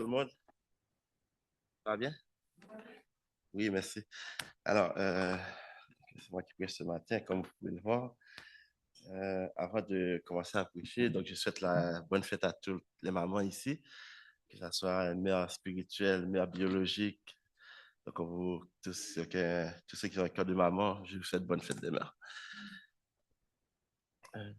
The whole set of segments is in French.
le monde. Ça va bien? Oui, merci. Alors, c'est moi qui prêche ce matin, comme vous pouvez le voir. Avant de commencer à prêcher, donc je souhaite la bonne fête à toutes les mamans ici, que ce soit une mère spirituelle, une mère biologique. Donc, vous, tous ceux qui ont un cœur de maman, je vous souhaite bonne fête des mères. Euh,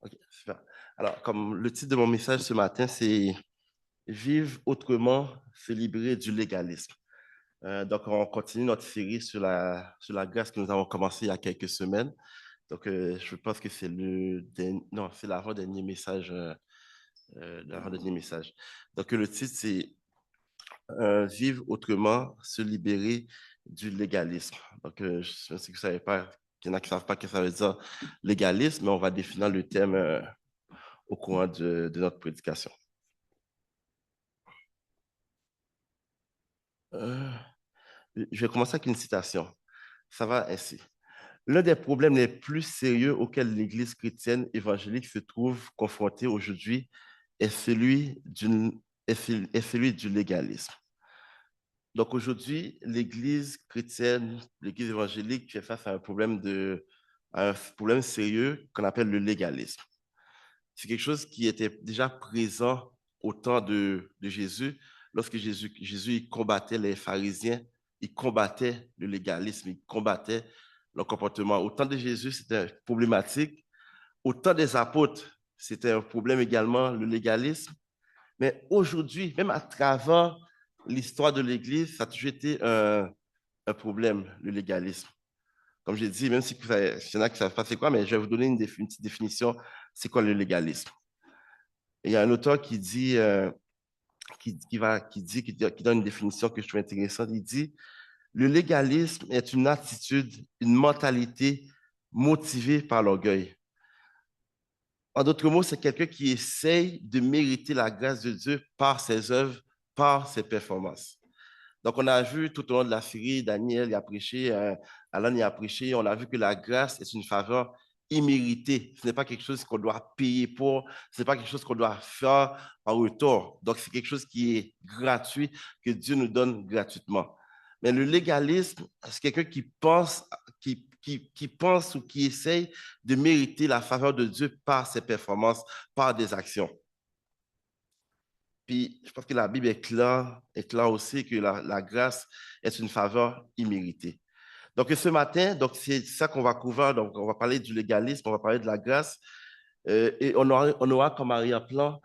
ok, super. Alors, comme le titre de mon message ce matin, c'est Vivre autrement, se libérer du légalisme. Donc, on continue notre série sur la grâce que nous avons commencé il y a quelques semaines. Donc, je pense que c'est non, c'est l'avant-dernier message. L'avant-dernier message. Donc, le titre, c'est Vivre autrement, se libérer du légalisme. Donc, je ne sais que vous savez pas, qu'il y en a qui ne savent pas ce que ça veut dire légalisme, mais on va définir le thème au courant de notre prédication. Euh, je vais commencer avec une citation. Ça va ainsi. L'un des problèmes les plus sérieux auxquels l'Église chrétienne évangélique se trouve confrontée aujourd'hui est est celui du légalisme. Donc aujourd'hui, l'Église chrétienne, l'Église évangélique fait face à un problème sérieux qu'on appelle le légalisme. C'est quelque chose qui était déjà présent au temps de Jésus, lorsque Jésus il combattait les pharisiens, il combattait le légalisme, il combattait le comportement. Au temps de Jésus, c'était problématique. Au temps des apôtres, c'était un problème également, le légalisme. Mais aujourd'hui, même à travers l'histoire de l'Église, ça a toujours été un problème, le légalisme. Comme j'ai dit, même si il y en a qui ne savent pas c'est quoi, mais je vais vous donner une petite définition, c'est quoi le légalisme. Et il y a un auteur qui dit, qui donne une définition que je trouve intéressante. Il dit, le légalisme est une attitude, une mentalité motivée par l'orgueil. En d'autres mots, c'est quelqu'un qui essaye de mériter la grâce de Dieu par ses œuvres, par ses performances. Donc, on a vu tout au long de la série, Daniel y a prêché, Alan y a prêché, on a vu que la grâce est une faveur imméritée. Ce n'est pas quelque chose qu'on doit payer pour, ce n'est pas quelque chose qu'on doit faire en retour. Donc, c'est quelque chose qui est gratuit, que Dieu nous donne gratuitement. Mais le légalisme, c'est quelqu'un qui pense ou qui essaye de mériter la faveur de Dieu par ses performances, par des actions. Puis, je pense que la Bible est claire aussi que la grâce est une faveur imméritée. Donc, ce matin, donc c'est ça qu'on va couvrir. Donc, on va parler du légalisme, on va parler de la grâce. Et on aura comme arrière-plan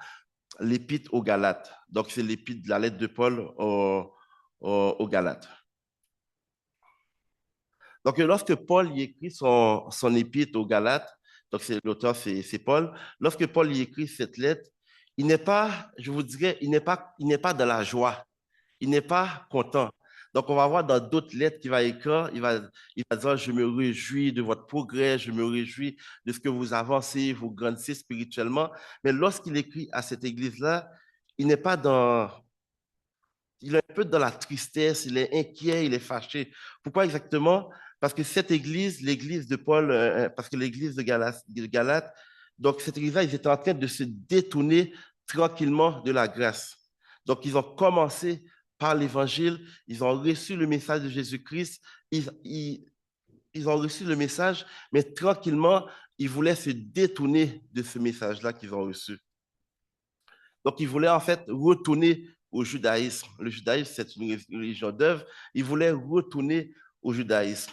l'épître aux Galates. Donc, c'est l'épître de la lettre de Paul aux Galates. Donc, lorsque Paul y écrit son épître aux Galates, donc l'auteur, c'est Paul, lorsque Paul y écrit cette lettre, il n'est pas, je vous dirais, il n'est pas dans la joie, il n'est pas content. Donc, on va voir dans d'autres lettres qu'il va écrire, il va dire, je me réjouis de votre progrès, je me réjouis de ce que vous avancez, vous grandissez spirituellement. Mais lorsqu'il écrit à cette église-là, il n'est pas dans, il est un peu dans la tristesse, il est inquiet, il est fâché. Pourquoi exactement? Parce que cette église, l'église de Paul, parce que l'église de Galate, donc cette église-là, ils étaient en train de se détourner tranquillement de la grâce. Donc, ils ont commencé par l'évangile, ils ont reçu le message de Jésus-Christ, ils ont reçu le message, mais tranquillement, ils voulaient se détourner de ce message-là qu'ils ont reçu. Donc, ils voulaient en fait retourner au judaïsme. Le judaïsme, c'est une religion d'œuvre. Ils voulaient retourner au judaïsme.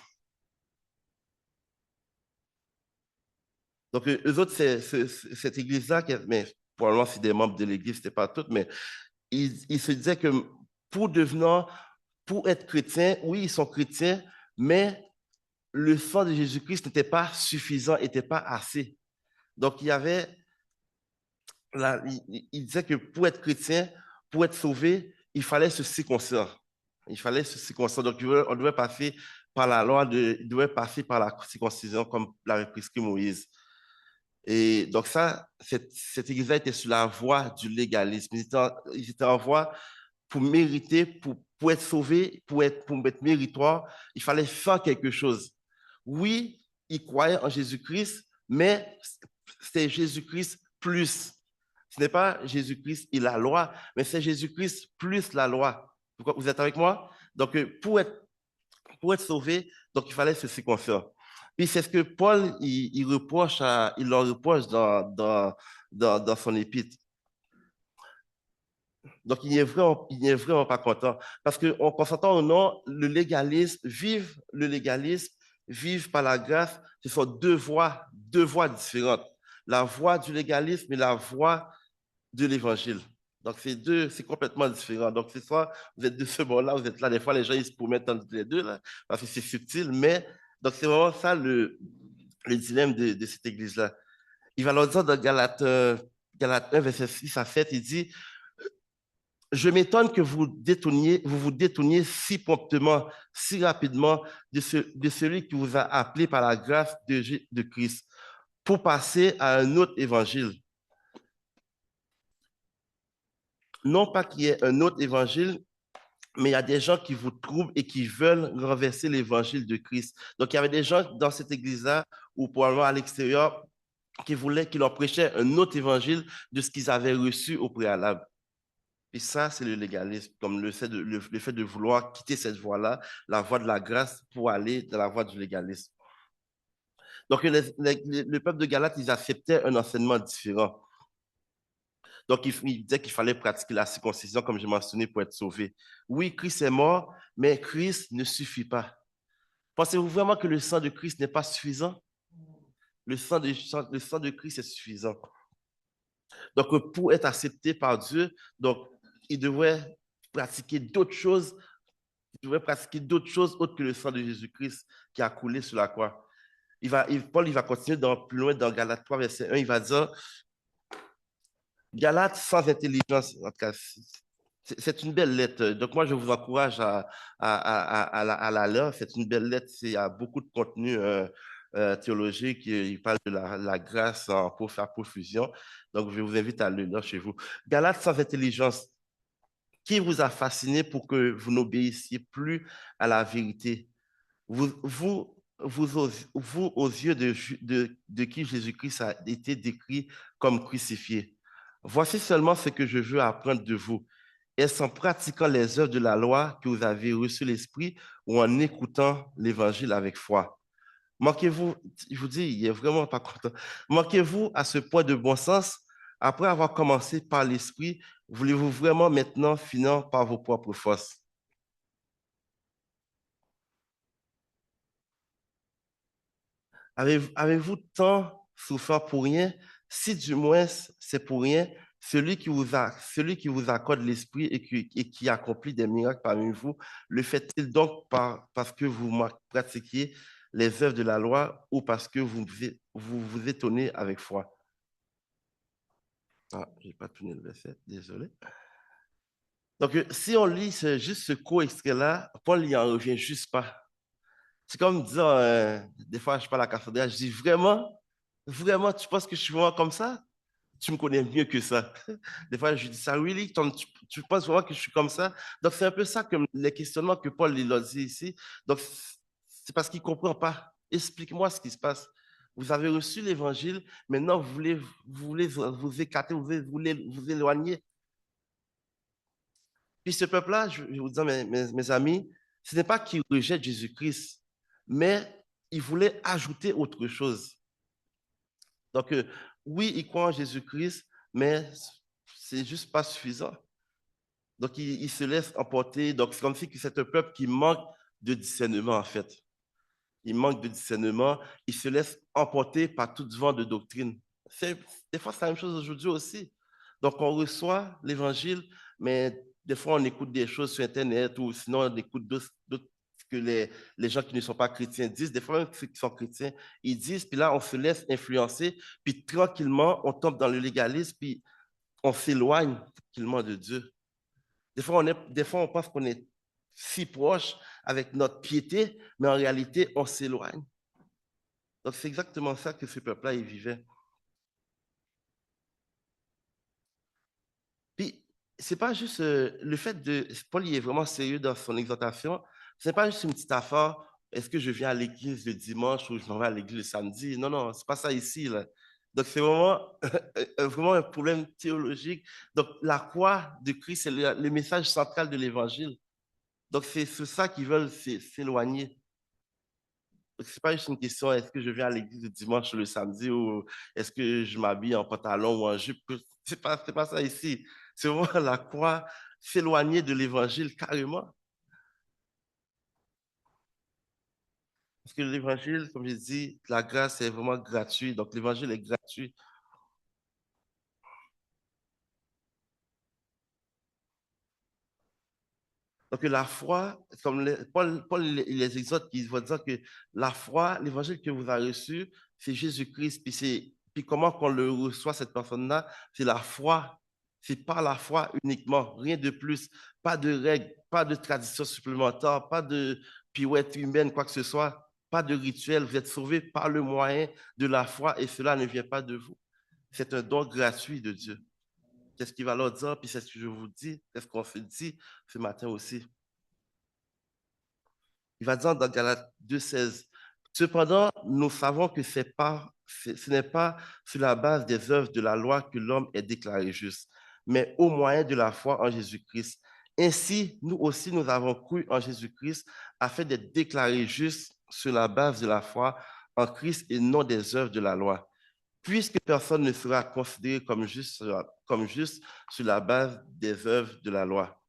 Donc, eux autres, cette église-là, mais probablement c'est des membres de l'église, ce n'était pas toutes, mais ils se disaient que pour devenir, pour être chrétien, oui, ils sont chrétiens, mais le sang de Jésus-Christ n'était pas suffisant, n'était pas assez. Donc, il y avait il disait que pour être chrétien, pour être sauvé, il fallait se circoncire. Il fallait se circoncire. Donc, on devait passer par la loi, il devait passer par la circoncision comme l'avait prescrit Moïse. Et donc, cette église-là était sur la voie du légalisme. Ils étaient en voie pour mériter, pour être sauvé, pour être méritoire, il fallait faire quelque chose. Oui, ils croyaient en Jésus-Christ, mais c'est Jésus-Christ plus. Ce n'est pas Jésus-Christ et la loi, mais c'est Jésus-Christ plus la loi. Vous êtes avec moi? Donc, pour être sauvé, donc il fallait se circoncire. Puis c'est ce que Paul il leur reproche dans son épître. Donc il n'est vraiment pas content. Parce qu'en consentant ou non, le légalisme, vivre par la grâce, ce sont deux voies différentes. La voie du légalisme et la voie de l'évangile. Donc, c'est complètement différent. Donc, c'est soit vous êtes de ce bord-là, vous êtes là. Des fois, les gens, ils se promettent entre les deux, là, parce que c'est subtil, mais donc, c'est vraiment ça le dilemme de cette église-là. Il va leur dire dans Galates 1, verset 6 à 7, il dit, je m'étonne que vous vous détourniez si promptement, si rapidement de celui qui vous a appelé par la grâce de Christ pour passer à un autre évangile. Non pas qu'il y ait un autre évangile, mais il y a des gens qui vous troublent et qui veulent renverser l'évangile de Christ. Donc, il y avait des gens dans cette église-là, ou probablement à l'extérieur, qui leur prêchaient un autre évangile de ce qu'ils avaient reçu au préalable. Et ça, c'est le légalisme, comme le fait de vouloir quitter cette voie-là, la voie de la grâce, pour aller dans la voie du légalisme. Donc, le peuple de Galate, ils acceptaient un enseignement différent. Donc, il disait qu'il fallait pratiquer la circoncision, comme j'ai mentionné, pour être sauvé. Oui, Christ est mort, mais Christ ne suffit pas. Pensez-vous vraiment que le sang de Christ n'est pas suffisant? Le sang de Christ est suffisant. Donc, pour être accepté par Dieu, donc, il devrait pratiquer d'autres choses. Il devrait pratiquer d'autres choses autres que le sang de Jésus-Christ qui a coulé sur la croix. Paul, il va continuer plus loin dans Galates 3, verset 1. Il va dire, Galates sans intelligence, en tout cas, c'est une belle lettre. Donc, moi, je vous encourage à la lire. C'est une belle lettre. Il y a beaucoup de contenu théologique. Il parle de la grâce pour faire profusion. Donc, je vous invite à le lire chez vous. Galates sans intelligence. Qui vous a fasciné pour que vous n'obéissiez plus à la vérité? Aux yeux de qui Jésus-Christ a été décrit comme crucifié. Voici seulement ce que je veux apprendre de vous. Est-ce en pratiquant les œuvres de la loi que vous avez reçu l'Esprit ou en écoutant l'Évangile avec foi? Manquez-vous, je vous dis, il est vraiment pas content. Manquez-vous à ce point de bon sens? Après avoir commencé par l'Esprit, voulez-vous vraiment maintenant finir par vos propres forces? Avez-vous tant souffert pour rien? Si du moins c'est pour rien, celui qui vous accorde l'esprit et qui accomplit des miracles parmi vous, le fait-il donc parce que vous pratiquiez les œuvres de la loi ou parce que vous étonnez avec foi? Ah, je n'ai pas tourné le verset, désolé. Donc, si on lit juste ce court extrait-là, Paul n'y en revient juste pas. C'est comme dire, des fois, je parle à Cassandra, je dis vraiment, vraiment, tu penses que je suis vraiment comme ça? Tu me connais mieux que ça. Des fois, je dis ça, really? Tu penses vraiment que je suis comme ça? Donc, c'est un peu ça comme les questionnements que Paul il a dit ici. Donc, c'est parce qu'il ne comprend pas. Explique-moi ce qui se passe. Vous avez reçu l'évangile, maintenant vous voulez vous écarter, vous voulez vous éloigner. Puis ce peuple-là, je vais vous dire, mes amis, ce n'est pas qu'il rejette Jésus-Christ, mais il voulait ajouter autre chose. Donc, oui, il croit en Jésus-Christ, mais c'est juste pas suffisant. Donc, il se laisse emporter. Donc, c'est comme si c'est un peuple qui manque de discernement, en fait. Il manque de discernement. Il se laisse emporter par tout vent de doctrine. Des fois, c'est la même chose aujourd'hui aussi. Donc, on reçoit l'évangile, mais des fois, on écoute des choses sur Internet ou sinon, on écoute d'autres que les gens qui ne sont pas chrétiens disent. Des fois, même ceux qui sont chrétiens, ils disent, puis là, on se laisse influencer, puis tranquillement, on tombe dans le légalisme, puis on s'éloigne tranquillement de Dieu. Des fois, on pense qu'on est si proche avec notre piété, mais en réalité, on s'éloigne. Donc, c'est exactement ça que ce peuple-là, il vivait. Puis, c'est pas juste le fait de. Paul, il est vraiment sérieux dans son exhortation. C'est pas juste une petite affaire. est-ce que je viens à l'église le dimanche ou je m'en vais à l'église le samedi? Non, non, c'est pas ça ici, là. Donc, c'est vraiment, vraiment un problème théologique. Donc, la croix de Christ, c'est le message central de l'évangile. Donc, c'est sur ça qu'ils veulent s'éloigner. C'est pas juste une question, est-ce que je viens à l'église le dimanche ou le samedi ou est-ce que je m'habille en pantalon ou en jupe? C'est pas ça ici. C'est vraiment la croix, s'éloigner de l'évangile carrément. Parce que l'évangile, comme je dis, la grâce est vraiment gratuite. Donc, l'évangile est gratuit. Donc, la foi, comme Paul il les exhorte, il va dire que la foi, l'évangile que vous avez reçu, c'est Jésus-Christ. Puis comment qu'on le reçoit, cette personne-là, c'est la foi. C'est pas la foi uniquement, rien de plus. Pas de règles, pas de tradition supplémentaire, pas de pirouette humaine, quoi que ce soit. Pas de rituel. Vous êtes sauvés par le moyen de la foi et cela ne vient pas de vous. C'est un don gratuit de Dieu. Qu'est-ce qu'il va leur dire? Puis c'est ce que je vous dis, c'est ce qu'on se dit ce matin aussi. Il va dire dans Galates 2,16, cependant, nous savons que ce n'est pas sur la base des œuvres de la loi que l'homme est déclaré juste, mais au moyen de la foi en Jésus-Christ. Ainsi, nous aussi, nous avons cru en Jésus-Christ afin d'être déclarés justes sur la base de la foi en Christ et non des œuvres de la loi. Puisque personne ne sera considéré comme juste sur la base des œuvres de la loi.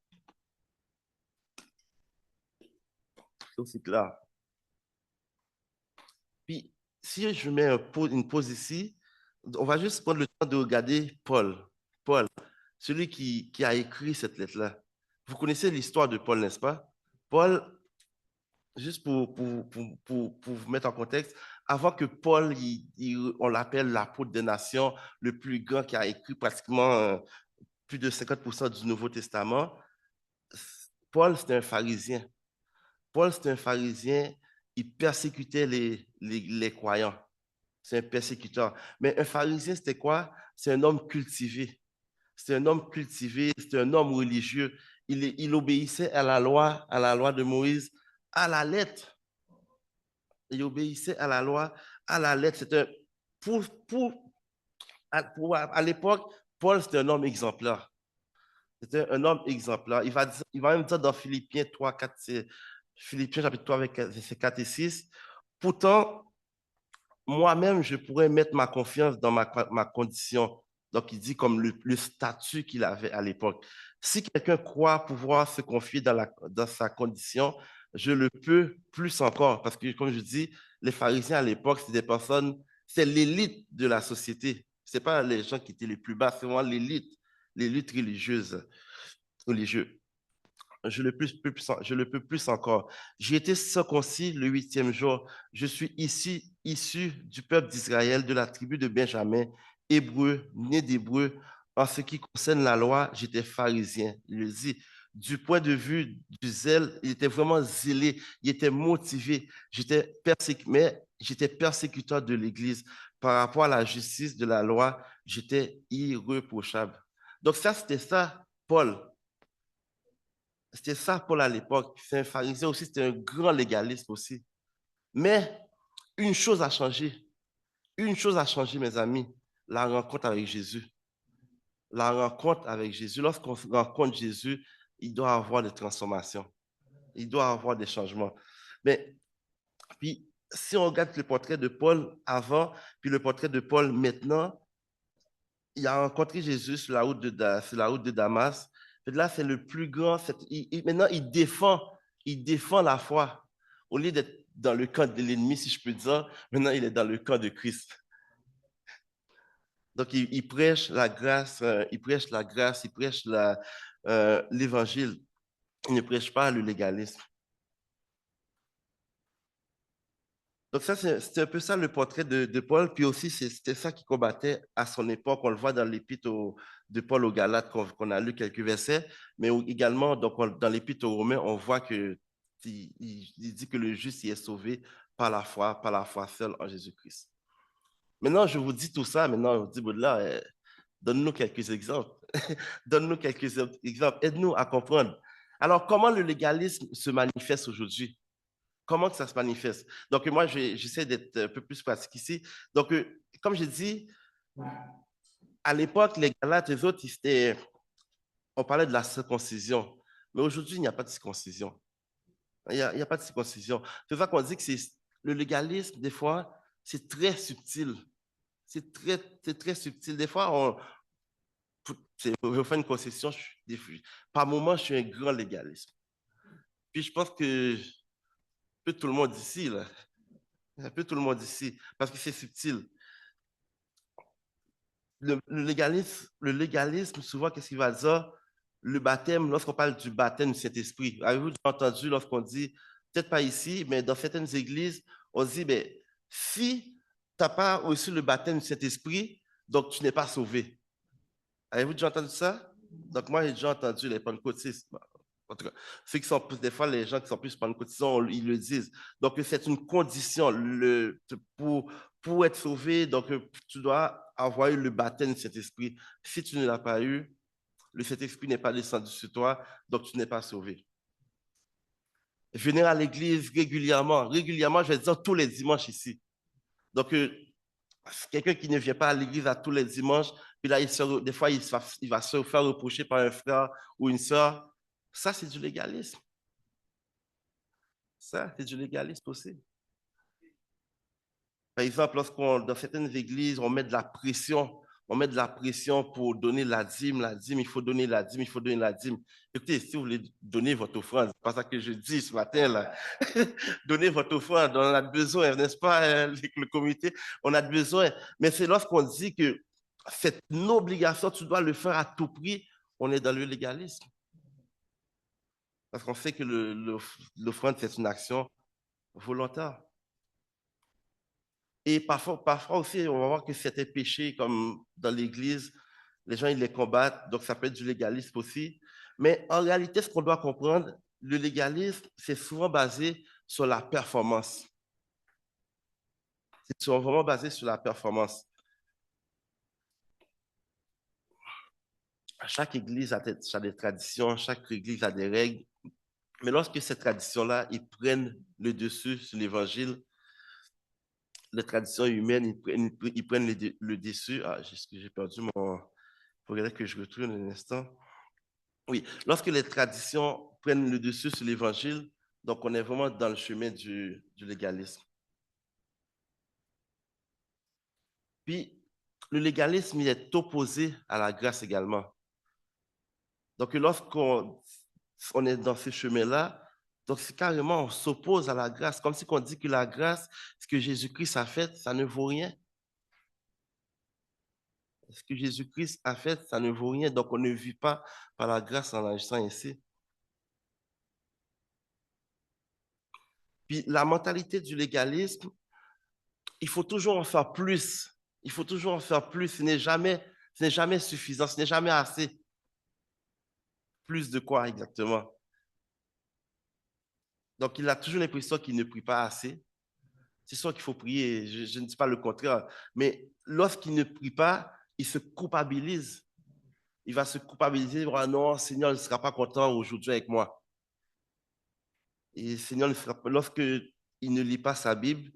C'est aussi clair. Puis, si je mets une pause ici, on va juste prendre le temps de regarder Paul. Paul, celui qui a écrit cette lettre-là. Vous connaissez l'histoire de Paul, n'est-ce pas? Paul, juste pour vous mettre en contexte, avant que Paul, on l'appelle l'apôtre des nations, le plus grand qui a écrit pratiquement plus de 50% du Nouveau Testament, Paul, c'était un pharisien. Paul, c'était un pharisien, il persécutait les croyants. C'est un persécuteur. Mais un pharisien, c'était quoi? C'est un homme cultivé. C'est un homme cultivé, c'est un homme religieux. Il obéissait à la loi de Moïse, à la lettre. Il obéissait à la loi, à la lettre. Pour, pour, à l'époque, Paul, c'était un homme exemplaire. C'était un homme exemplaire. Il va même dire dans Philippiens 3, 4, Philippiens chapitre 3, avec versets 4 et 6. Pourtant, moi-même, je pourrais mettre ma confiance dans ma condition. Donc, il dit comme le statut qu'il avait à l'époque. Si quelqu'un croit pouvoir se confier dans sa condition, je le peux plus encore. Parce que, comme je dis, les pharisiens à l'époque, c'est des personnes, c'est l'élite de la société. Ce n'est pas les gens qui étaient les plus bas, c'est vraiment l'élite religieuse, religieux. Je le peux plus encore. J'ai été circoncis le 8e jour. Je suis ici, issu du peuple d'Israël, de la tribu de Benjamin, hébreu, né d'hébreu. En ce qui concerne la loi, j'étais pharisien. Il le dit. Du point de vue du zèle, il était vraiment zélé, il était motivé. Mais j'étais persécuteur de l'Église. Par rapport à la justice de la loi, j'étais irréprochable. Donc ça, c'était ça, Paul. C'était ça, Paul, à l'époque. C'est un pharisien aussi, c'était un grand légaliste aussi. Mais une chose a changé. Une chose a changé, mes amis. La rencontre avec Jésus. La rencontre avec Jésus. Lorsqu'on rencontre Jésus, il doit avoir des transformations. Il doit avoir des changements. Mais puis, si on regarde le portrait de Paul avant, puis le portrait de Paul maintenant, il a rencontré Jésus sur la route de Damas. Et là, c'est le plus grand. Maintenant, il défend la foi. Au lieu d'être dans le camp de l'ennemi, si je peux dire, maintenant, il est dans le camp de Christ. Donc, il prêche la grâce, il prêche la grâce, il prêche l'évangile. Il ne prêche pas le légalisme. Donc ça, c'est un peu ça le portrait de Paul. Puis aussi, c'était ça qui combattait à son époque. On le voit dans l'épître de Paul aux Galates qu'on a lu quelques versets, mais également donc, dans l'épître aux Romains, on voit que il dit que le juste y est sauvé par la foi seule en Jésus-Christ. Maintenant, je vous dis tout ça. Maintenant, on vous dit, Baudelaire, donne-nous quelques exemples. Donne-nous quelques exemples. Aide-nous à comprendre. Alors, comment le légalisme se manifeste aujourd'hui? comment que ça se manifeste? Donc, moi, j'essaie d'être un peu plus pratique ici. Donc, comme j'ai dit, à l'époque, les Galates, les autres, on parlait de la circoncision. Mais aujourd'hui, il n'y a pas de circoncision. Il y a pas de circoncision. C'est ça qu'on dit que le légalisme, des fois, c'est très subtil. C'est très subtil. Des fois, je fais une concession. Par moment, je suis un grand légaliste. Puis je pense que un peu tout le monde ici, là, un peu tout le monde ici, parce que c'est subtil. Le légalisme, souvent, qu'est-ce qu'il va dire? Le baptême, lorsqu'on parle du baptême du Saint-Esprit, avez-vous déjà entendu lorsqu'on dit, peut-être pas ici, mais dans certaines églises, on dit, ben, si tu n'as pas reçu le baptême du Saint-Esprit, donc tu n'es pas sauvé. Avez-vous déjà entendu ça? Donc, moi, j'ai déjà entendu les pentecôtistes. En tout cas, ceux qui sont plus, des fois, les gens qui sont plus pentecôtistes, ils le disent. Donc, c'est une condition pour être sauvé. Donc, tu dois avoir eu le baptême de cet esprit. Si tu ne l'as pas eu, le Saint-Esprit n'est pas descendu sur toi, donc tu n'es pas sauvé. Venir à l'église régulièrement, je vais dire tous les dimanches ici. Donc, quelqu'un qui ne vient pas à l'église à tous les dimanches, puis là, des fois, il va se faire reprocher par un frère ou une sœur. Ça, c'est du légalisme. Ça, c'est du légalisme aussi. Par exemple, dans certaines églises, on met de la pression. On met de la pression pour donner la dîme, il faut donner la dîme, il faut donner la dîme. Écoutez, si vous voulez donner votre offrande, c'est pas ça que je dis ce matin, là. Donnez votre offrande, on en a besoin, n'est-ce pas, le comité? On a besoin. Mais c'est lorsqu'on dit que c'est une obligation, tu dois le faire à tout prix, on est dans le légalisme. Parce qu'on sait que l'offrande, c'est une action volontaire. Et parfois aussi, on va voir que certains péchés, comme dans l'Église, les gens, ils les combattent, donc ça peut être du légalisme aussi. Mais en réalité, ce qu'on doit comprendre, le légalisme, c'est souvent basé sur la performance. C'est souvent vraiment basé sur la performance. Chaque église a des traditions, chaque église a des règles. Mais lorsque ces traditions-là, ils prennent le dessus sur l'évangile, les traditions humaines, ils prennent le dessus. Ah, j'ai perdu mon. Il faudrait que je retourne un instant. Oui, lorsque les traditions prennent le dessus sur l'évangile, donc on est vraiment dans le chemin du légalisme. Puis, le légalisme, il est opposé à la grâce également. Donc, lorsqu'on est dans ce chemin-là, donc c'est carrément, on s'oppose à la grâce, comme si on dit que la grâce, ce que Jésus-Christ a fait, ça ne vaut rien. Ce que Jésus-Christ a fait, ça ne vaut rien. Donc, on ne vit pas par la grâce en agissant ainsi. Puis, la mentalité du légalisme, il faut toujours en faire plus. Il faut toujours en faire plus. Ce n'est jamais suffisant, ce n'est jamais assez. Plus de quoi exactement? Donc, il a toujours l'impression qu'il ne prie pas assez. C'est sûr qu'il faut prier, je ne dis pas le contraire. Mais lorsqu'il ne prie pas, il se culpabilise. Il va se culpabiliser. Ah non, Seigneur ne sera pas content aujourd'hui avec moi. Et Seigneur, lorsque il ne lit pas sa Bible,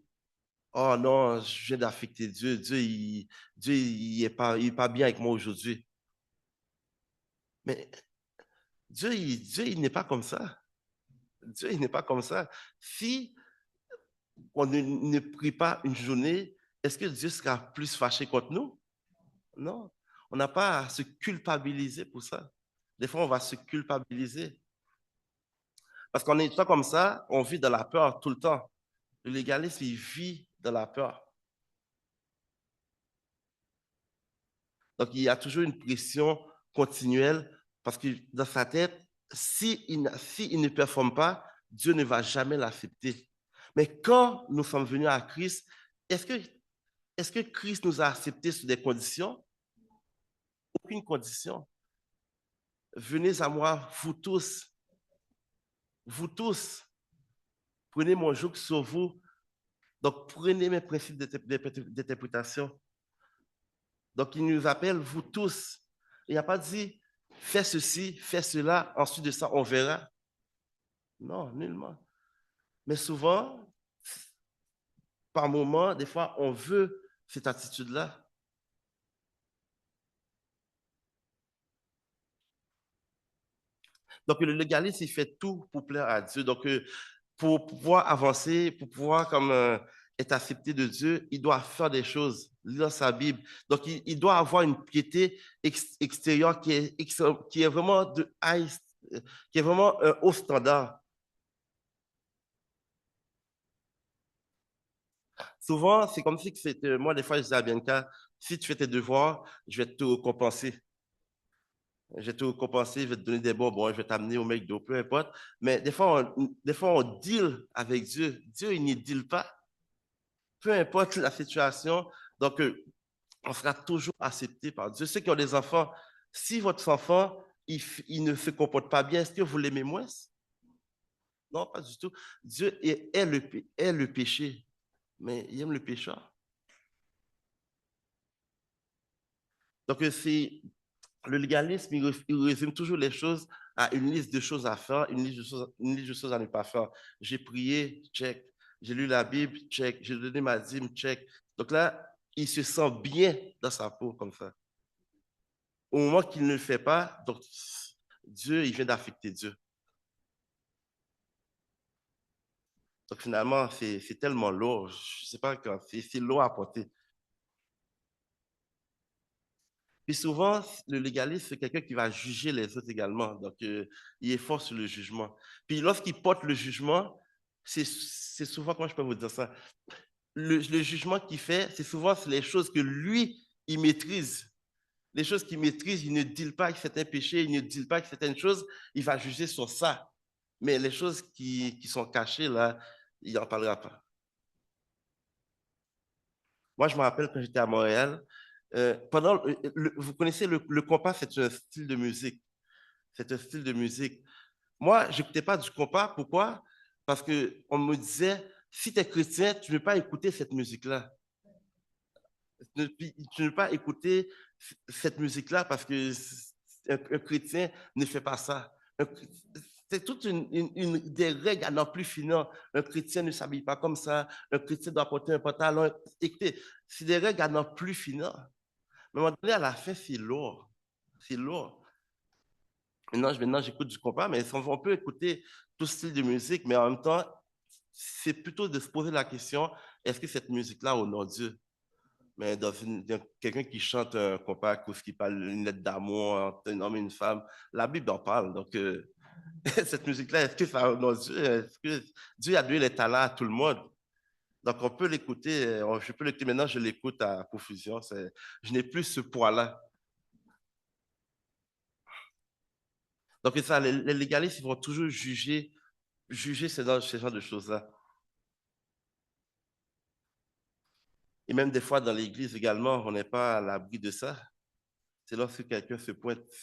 oh non, je viens d'affecter Dieu. Dieu, il est pas bien avec moi aujourd'hui. Mais Dieu, il n'est pas comme ça. Dieu, il n'est pas comme ça. Si on ne prie pas une journée, est-ce que Dieu sera plus fâché contre nous? Non. On n'a pas à se culpabiliser pour ça. Des fois, on va se culpabiliser. Parce qu'on est tout le temps comme ça, on vit dans la peur tout le temps. Le légaliste, il vit dans la peur. Donc, il y a toujours une pression continuelle parce que dans sa tête, s'il ne performe pas, Dieu ne va jamais l'accepter. Mais quand nous sommes venus à Christ, est-ce que, est-ce que Christ nous a acceptés sous des conditions? Aucune condition. Venez à moi, vous tous, prenez mon joug sur vous. Donc, prenez mes principes d'interprétation. Donc, il nous appelle, vous tous. Il n'a pas dit, fais ceci, fais cela, ensuite de ça, on verra. Non, nullement. Mais souvent, par moment, des fois, on veut cette attitude-là. Donc, le légalisme, il fait tout pour plaire à Dieu. Donc, pour pouvoir avancer, pour pouvoir comme être accepté de Dieu, il doit faire des choses, lire sa Bible. Donc, il doit avoir une piété extérieure qui est vraiment qui est vraiment un haut standard. Souvent, c'est comme si que c'était, moi, des fois, je dis à Bianca, si tu fais tes devoirs, je vais te compenser. Je vais te compenser, je vais te donner des bonbons, je vais t'amener au McDo, peu importe. Mais des fois, on deal avec Dieu. Dieu, il n'y deal pas. Peu importe la situation. Donc, on sera toujours accepté par Dieu. Ceux qui ont des enfants, si votre enfant, il ne se comporte pas bien, est-ce que vous l'aimez moins? Non, pas du tout. Dieu est le péché, mais il aime le pécheur. Donc, le légalisme, il résume toujours les choses à une liste de choses à faire, une liste de choses à ne pas faire. J'ai prié, check. J'ai lu la Bible, check. J'ai donné ma dîme, check. Donc là, il se sent bien dans sa peau comme ça. Au moment qu'il ne le fait pas, donc Dieu, il vient d'affecter Dieu. Donc finalement, c'est tellement lourd. Je ne sais pas quand, c'est lourd à porter. Puis souvent, le légaliste, c'est quelqu'un qui va juger les autres également. Donc, il est fort sur le jugement. Puis lorsqu'il porte le jugement, c'est souvent, comment je peux vous dire ça? Le jugement qu'il fait, c'est souvent sur les choses que lui, il maîtrise. Les choses qu'il maîtrise, il ne dit pas que c'est un péché, il ne dit pas que c'est une chose, il va juger sur ça. Mais les choses qui sont cachées, là, il n'en parlera pas. Moi, je me rappelle quand j'étais à Montréal, vous connaissez le compas, c'est un style de musique. C'est un style de musique. Moi, je n'écoutais pas du compas. Pourquoi? Parce qu'on me disait, si tu es chrétien, tu ne veux pas écouter cette musique-là. Tu ne veux pas écouter cette musique-là parce que un chrétien ne fait pas ça. C'est toute des règles à n'en plus finir. Un chrétien ne s'habille pas comme ça. Un chrétien doit porter un pantalon. Écoutez, c'est des règles à n'en plus finir. Mais à un moment donné, à la fin, c'est lourd. C'est lourd. Maintenant, j'écoute du compas, mais on peut écouter tout style de musique, mais en même temps, c'est plutôt de se poser la question, est-ce que cette musique-là honore Dieu? Mais dans quelqu'un qui chante un compas ou qui parle une lettre d'amour entre un homme et une femme, la Bible en parle. Donc, cette musique-là, est-ce que ça honore Dieu? Est-ce que Dieu a donné les talents à tout le monde? Donc, on peut l'écouter, je peux l'écouter maintenant, je l'écoute à profusion. Je n'ai plus ce poids-là. Donc, ça, les légalistes, ils vont toujours juger ce genre de choses-là. Et même des fois, dans l'église également, on n'est pas à l'abri de ça. C'est lorsque quelqu'un se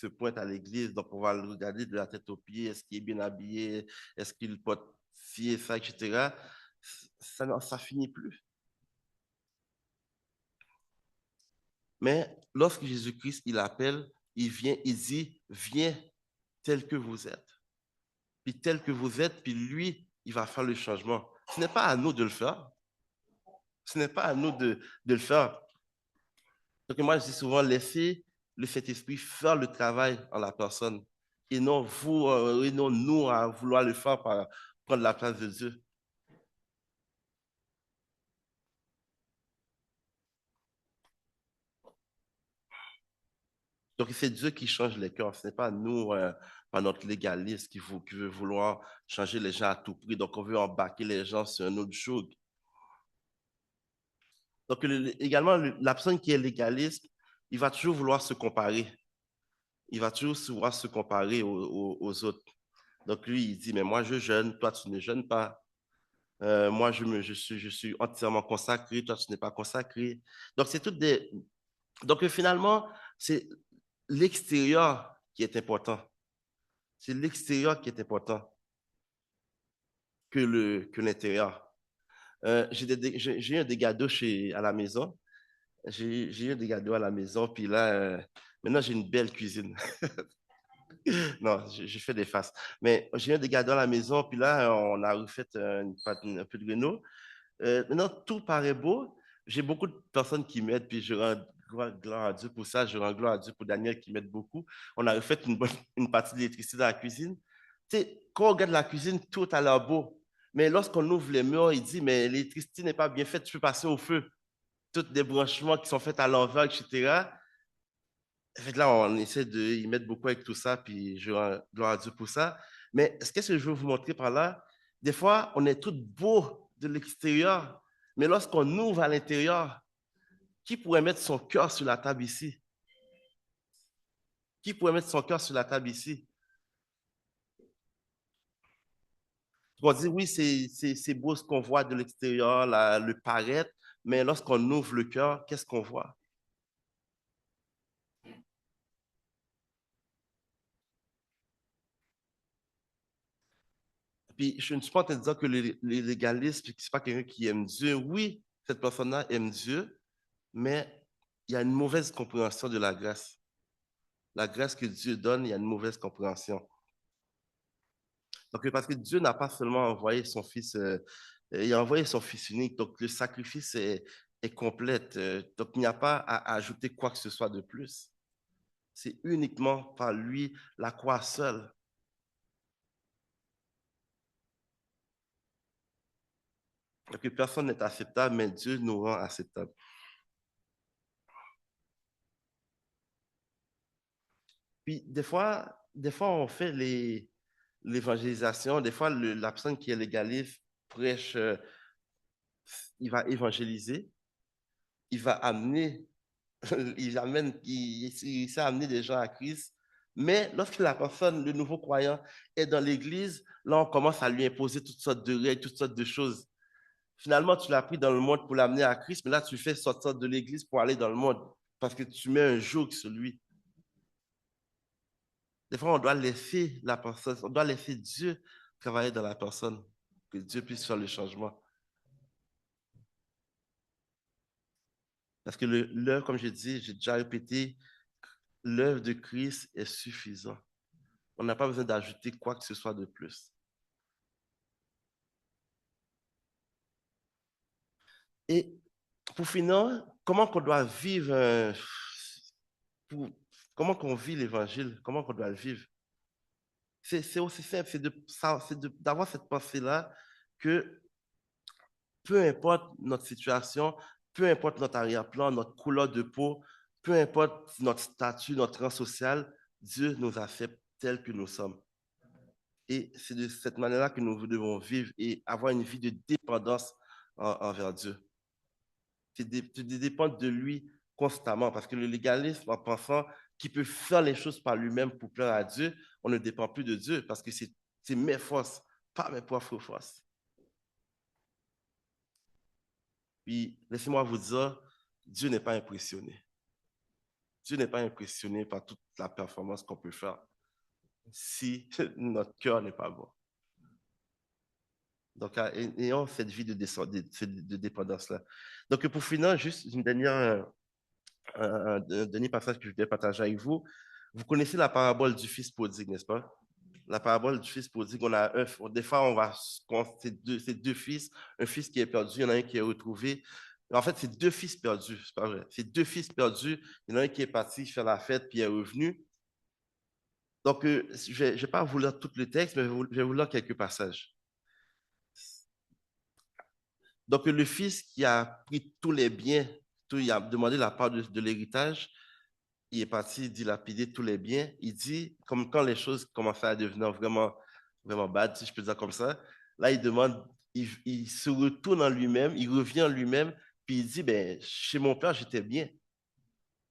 pointe à l'église, donc on va le regarder de la tête aux pieds, est-ce qu'il est bien habillé, est-ce qu'il porte ci et ça, etc. Ça finit plus. Mais lorsque Jésus-Christ, il appelle, il vient, il dit, viens tel que vous êtes. Puis tel que vous êtes, puis lui, il va faire le changement. Ce n'est pas à nous de le faire. Ce n'est pas à nous de le faire. Donc moi, je dis souvent, laissez le Saint-Esprit faire le travail en la personne et non nous à vouloir le faire par prendre la place de Dieu. Donc c'est Dieu qui change les cœurs. Ce n'est pas nous, par notre légalisme, qui veut vouloir changer les gens à tout prix. Donc on veut embarquer les gens sur un autre joug. Donc également, la personne qui est légaliste, il va toujours vouloir se comparer. Il va toujours vouloir se comparer aux autres. Donc lui, il dit, mais moi je jeûne, toi tu ne jeûnes pas. Moi, je suis entièrement consacré, toi, tu n'es pas consacré. Donc, c'est toutes des. Donc, finalement, c'est l'extérieur qui est important. C'est l'extérieur qui est important que l'intérieur. J'ai eu des gâteaux à la maison. J'ai eu des gâteaux à la maison, puis là, maintenant, j'ai une belle cuisine. Non, je fais des faces. Mais je viens de garder à la maison, puis là, on a refait un peu de réno. Maintenant, tout paraît beau. J'ai beaucoup de personnes qui m'aident, puis je rends gloire à Dieu pour ça. Je rends gloire à Dieu pour Daniel qui m'aide beaucoup. On a refait une partie de l'électricité dans la cuisine. Tu sais, quand on regarde la cuisine, tout a l'air beau. Mais lorsqu'on ouvre les murs, il dit, mais l'électricité n'est pas bien faite, tu peux passer au feu. Tous des branchements qui sont faits à l'envers, etc. Fait que là, on essaie de y mettre beaucoup avec tout ça, puis je rends gloire à Dieu pour ça. Mais qu'est-ce que je veux vous montrer par là? Des fois, on est tout beau de l'extérieur, mais lorsqu'on ouvre à l'intérieur, qui pourrait mettre son cœur sur la table ici? Qui pourrait mettre son cœur sur la table ici? On dit, oui, c'est beau ce qu'on voit de l'extérieur, le paraître, mais lorsqu'on ouvre le cœur, qu'est-ce qu'on voit? Puis, je ne suis pas en train de dire que les légalistes, ce n'est pas quelqu'un qui aime Dieu. Oui, cette personne-là aime Dieu, mais il y a une mauvaise compréhension de la grâce. La grâce que Dieu donne, il y a une mauvaise compréhension. Donc, parce que Dieu n'a pas seulement envoyé son Fils, il a envoyé son Fils unique. Donc, le sacrifice est complet. Donc, il n'y a pas à ajouter quoi que ce soit de plus. C'est uniquement par lui, la croix seule. Donc, personne n'est acceptable, mais Dieu nous rend acceptables. Puis, des fois on fait l'évangélisation. Des fois, la personne qui est légaliste prêche, il va évangéliser, il va amener, il sait amener des gens à Christ. Mais lorsque la personne, le nouveau croyant, est dans l'église, là, on commence à lui imposer toutes sortes de règles, toutes sortes de choses. Finalement, tu l'as pris dans le monde pour l'amener à Christ, mais là, tu fais sortir de l'église pour aller dans le monde parce que tu mets un joug sur lui. Des fois, on doit laisser la personne, on doit laisser Dieu travailler dans la personne, que Dieu puisse faire le changement. Parce que l'œuvre, comme je dis, j'ai déjà répété, l'œuvre de Christ est suffisante. On n'a pas besoin d'ajouter quoi que ce soit de plus. Et pour finir, comment qu'on doit vivre, pour- comment qu'on vit l'évangile, comment qu'on doit le vivre? C'est aussi simple, d'avoir cette pensée-là que peu importe notre situation, peu importe notre arrière-plan, notre couleur de peau, peu importe notre statut, notre rang social, Dieu nous accepte tels que nous sommes. Et c'est de cette manière-là que nous devons vivre et avoir une vie de dépendance envers Dieu. C'est de dépendre de lui constamment parce que le légalisme, en pensant qu'il peut faire les choses par lui-même pour plaire à Dieu, on ne dépend plus de Dieu parce que c'est mes forces, pas mes propres forces. Puis, laissez-moi vous dire, Dieu n'est pas impressionné. Dieu n'est pas impressionné par toute la performance qu'on peut faire si notre cœur n'est pas bon. Donc, ayons cette vie de dépendance-là. Donc, pour finir, juste une dernière, un dernier passage que je voulais partager avec vous. Vous connaissez la parabole du fils prodigue, n'est-ce pas? La parabole du fils prodigue, des fois, c'est deux fils, un fils qui est perdu, il y en a un qui est retrouvé. En fait, c'est deux fils perdus, c'est pas vrai. C'est deux fils perdus, il y en a un qui est parti faire la fête, puis il est revenu. Donc, je ne vais pas vous lire tout le texte, mais je vais vous lire quelques passages. Donc, le fils qui a pris tous les biens, il a demandé la part de l'héritage, il est parti dilapider tous les biens. Il dit, comme quand les choses commençaient à devenir vraiment, vraiment bad, si je peux dire comme ça, là, il demande, il se retourne en lui-même, il revient en lui-même, puis il dit, ben, chez mon père, j'étais bien.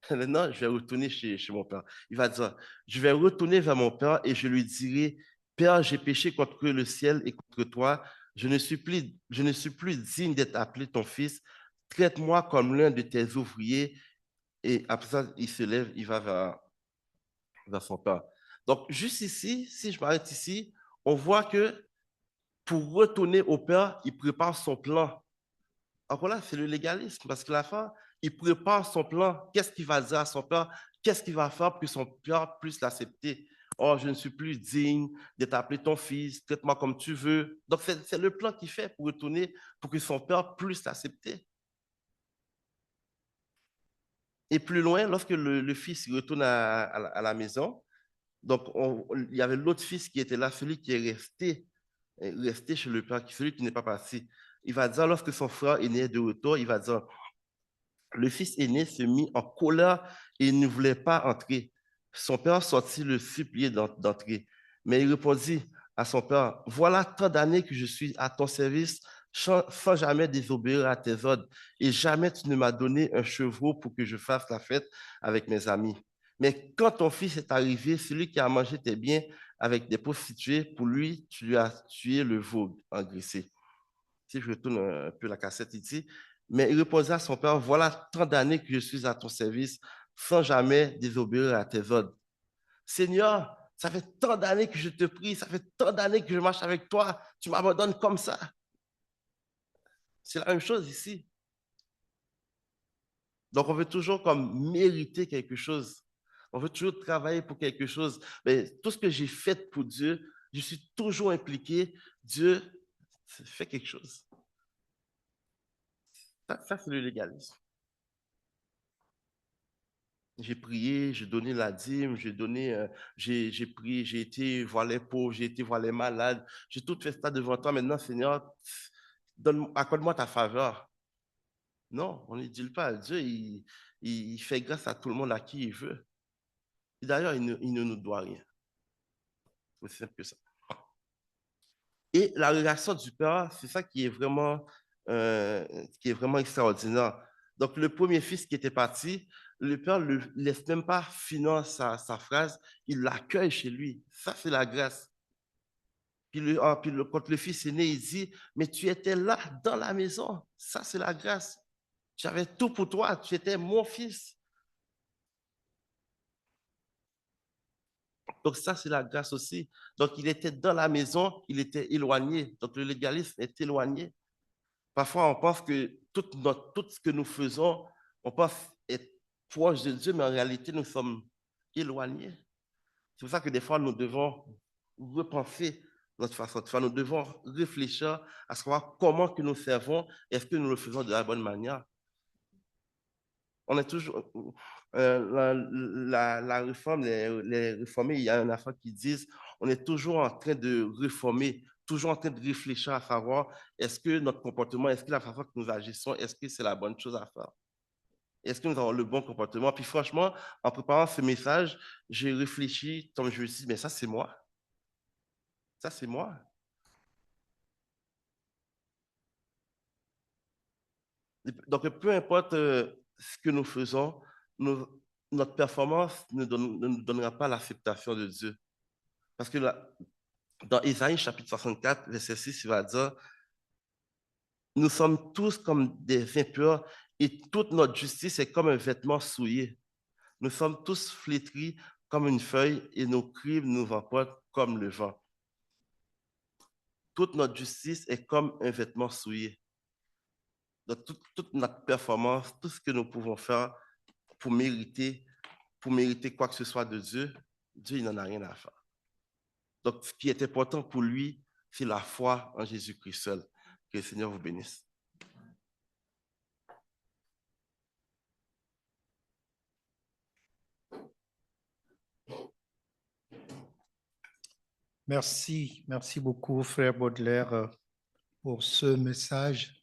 Maintenant, je vais retourner chez mon père. Il va dire, je vais retourner vers mon père et je lui dirai, Père, j'ai péché contre le ciel et contre toi. Je ne suis plus digne d'être appelé ton fils. Traite-moi comme l'un de tes ouvriers. Et après ça, il se lève, il va vers son père. Donc, juste ici, si je m'arrête ici, on voit que pour retourner au père, il prépare son plan. Alors là, c'est le légalisme, parce que la fin, il prépare son plan. Qu'est-ce qu'il va dire à son père? Qu'est-ce qu'il va faire pour que son père puisse l'accepter? oh, je ne suis plus digne d'être appelé ton fils, traite-moi comme tu veux. Donc, c'est le plan qu'il fait pour retourner, pour que son père puisse l'accepter. Et plus loin, lorsque le fils retourne à la maison, donc il y avait l'autre fils qui était là, celui qui est resté chez le père, celui qui n'est pas parti. Il va dire, lorsque son frère aîné est de retour, il va dire, le fils aîné se mit en colère et il ne voulait pas entrer. Son père sortit le supplier d'entrer. Mais il répondit à son père, voilà tant d'années que je suis à ton service sans jamais désobéir à tes ordres et jamais tu ne m'as donné un chevreau pour que je fasse la fête avec mes amis. Mais quand ton fils est arrivé, celui qui a mangé tes biens avec des prostituées, pour lui, tu lui as tué le veau engraissé. Si je retourne un peu la cassette, il dit, mais il répondit à son père, voilà tant d'années que je suis à ton service sans jamais désobéir à tes ordres. Seigneur, ça fait tant d'années que je te prie, ça fait tant d'années que je marche avec toi, tu m'abandonnes comme ça. C'est la même chose ici. Donc, on veut toujours comme mériter quelque chose. On veut toujours travailler pour quelque chose. Mais tout ce que j'ai fait pour Dieu, je suis toujours impliqué. Dieu fait quelque chose. Ça c'est le légalisme. J'ai prié, j'ai donné la dîme, j'ai prié, j'ai été voir les pauvres, j'ai été voir les malades. J'ai tout fait ça devant toi. Maintenant, Seigneur, accorde-moi ta faveur. Non, on ne dit pas. Dieu, il fait grâce à tout le monde à qui il veut. Et d'ailleurs, il ne nous doit rien. C'est aussi simple que ça. Et la relation du Père, c'est ça qui est vraiment extraordinaire. Donc, le premier fils qui était parti, le Père ne laisse même pas finir sa phrase, il l'accueille chez lui. Ça, c'est la grâce. Quand le fils est né, il dit, mais tu étais là dans la maison. Ça, c'est la grâce. J'avais tout pour toi, tu étais mon fils. Donc ça, c'est la grâce aussi. Donc il était dans la maison, il était éloigné. Donc le légalisme est éloigné. Parfois, on pense que tout ce que nous faisons, on pense être proche de Dieu, mais en réalité, nous sommes éloignés. C'est pour ça que des fois, nous devons repenser notre façon de faire. Nous devons réfléchir à savoir comment que nous servons. Est-ce que nous le faisons de la bonne manière? On est toujours. La réforme, les réformés, il y a un affaire qui disent on est toujours en train de réformer, toujours en train de réfléchir à savoir est-ce que notre comportement, est-ce que la façon que nous agissons, est-ce que c'est la bonne chose à faire? Est-ce que nous avons le bon comportement? Puis franchement, en préparant ce message, j'ai réfléchi, comme je me suis dit, mais ça, c'est moi. Ça, c'est moi. Donc, peu importe ce que nous faisons, nous- notre performance ne nous donnera pas l'acceptation de Dieu. Parce que dans Ésaïe chapitre 64, verset 6, il va dire, nous sommes tous comme des impurs et toute notre justice est comme un vêtement souillé. Nous sommes tous flétris comme une feuille et nos crimes nous emportent comme le vent. Toute notre justice est comme un vêtement souillé. Donc, toute notre performance, tout ce que nous pouvons faire pour mériter, quoi que ce soit de Dieu, Dieu, il n'en a rien à faire. Donc, ce qui est important pour lui, c'est la foi en Jésus-Christ seul. Que le Seigneur vous bénisse. Merci beaucoup, frère Baudelaire, pour ce message